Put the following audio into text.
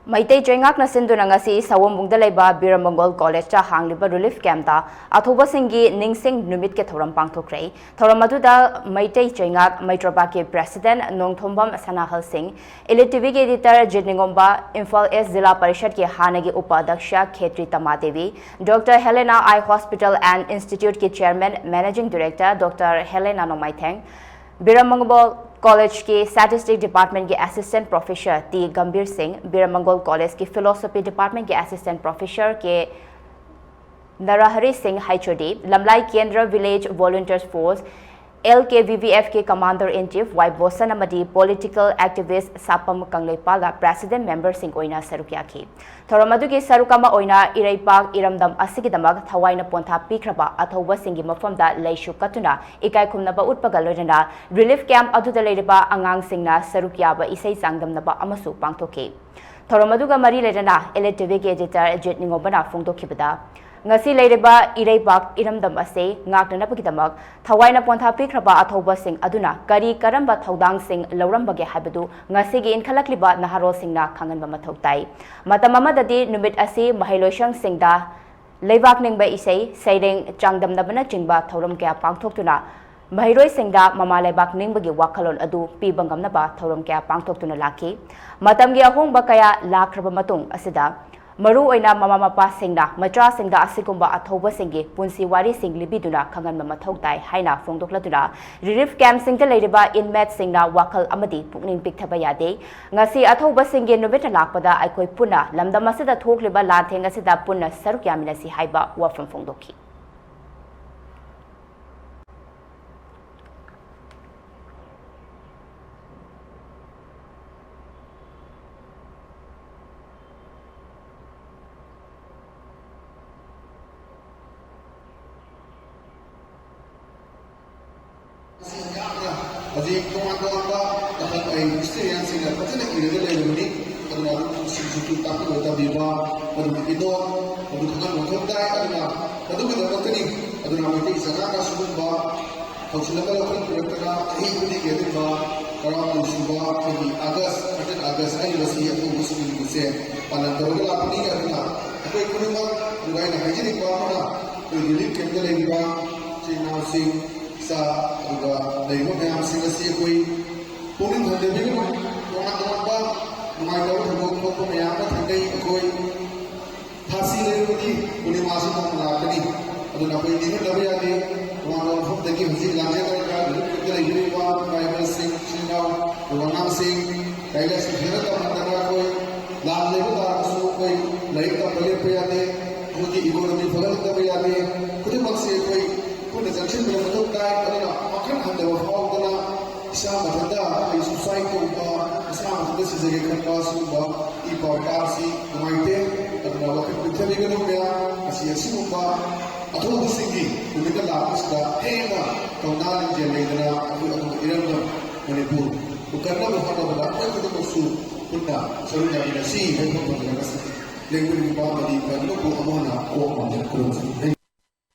Meitei Cheingak na sinduna ngasi sawambungda leba biramangol college cha hangliba relief camp ta athoba singi ningsing numit ke thoram pangthokhre thoram aduda Meitei Cheingak Maitroba ke president Nongthombam Sanahal Singh ELITETV ke editor Jitningomba Imphal East Zilla Parishad ke hanagi upadaksha Khetri Tamadevi Dr. Helena Eye Hospital and Institute ke chairman managing director Dr. Helena Nomaitheng biramangol College के Statistics Department के Assistant Professor T गंभीर Singh बिरामंगोल College के Philosophy Department के Assistant Professor के नरहरि सिंह हाइचोडी लमलाई केंद्र Village Volunteers Force LKVVF के Commander in Chief Y बोसन अमदी Political Activist सापम कंगलेपाला President Member सिंह ओइना सरुकिया की थोरमदु के सरुकामा ओइना इरैपाक इरमदम असिगिदमक थवाइना पोंथा पीख्रबा अथौबा सिंगी मफमदा लैशु कतुना इकाई खुमनबा उटपगा लोइना रिलीफ कैंप अदुदा लेरिबा अंगांग सिंगना सरुकियाबा इसै चांगदमनबा अमसु पांगथोके थोरमदुगा मरी लेरना ELITETV के editor जेटनिंगोबना फोंदोखिबदा ngasi leireba ireipak iramdam ase ngaknanapagidamag thawaina pontha pikraba athoba sing aduna kari karamba thodang sing laurambage habadu ngasi gi inkhalakliba naharo singna khanganba mathautai matamama-dadi numit ase mahailoisang singda leibak ningba isei seireng changdamnabana chingba thoram kya pangthoktuna mahiroi singda mama leibak ningbagi wakhalon adu pibangamnaba thoram kya pangthoktuna laki matamgi ahongba kaya lakraba matung asida Maru oina mama mapa singna macha singda asigumba athoba singi punsi wari sing libiduna khangan mathautai haina fongdoklatuna relief camp singta leiriba inmate singna wakhal amadi pukning pikthaba yade ngasi athoba singi nubeta lakpada aikoi puna lamdam asida thokliba lantheng asida punna sarukyamina si haiba wafam fongdokhi Jadi kawan-kawan dapat experience yang macam ni kira kira ini, kalau sisi kita pun ada biwa, ada itu, ada dengan motor dah, ada kita dapat ni, ada nama kita sana kan sebut bah, kalau sudah kalau kita kena ini kira bah, kalau sudah jadi Agas ini masih aku musim ini saya, pada tahun lalu ni kan, aku ikut ni bah, bukan hanya jadi bah mana, relief camp lagi bah, China sing sa juga dari mana sih koi puning hande bi ko teman-teman ba mai tahu ko yang hande koi thasi le ni puning masih mau melakani adu na koi ini labe ade teman-teman pun tadi hujir lanje ka kita ini ba Bible sing singau wanam sing kaila sing hera ka mandara koi lam le ba su koi lai ka pale pe ade मुझे economy फगल तब याद है कुछ मकसद कोई कुछ junction में मतलब काय करना मखन हम देव फाउंडना इसा मतलब इस सोसाइटी को इसा मतलब से जगह का पास हुआ ई पॉडकास्ट माइटे अपना वक्त पिछले दिनों में ऐसी मुंबा अथवा दूसरी उनका लाभ इसका है ना तो नाल जेलेना अभी इरंदम मणिपुर वो करना बहुत बड़ा है तो सु पुन्ना सरुजा की नसी है तो बंद लेकिन बात नहीं करने को अमाना को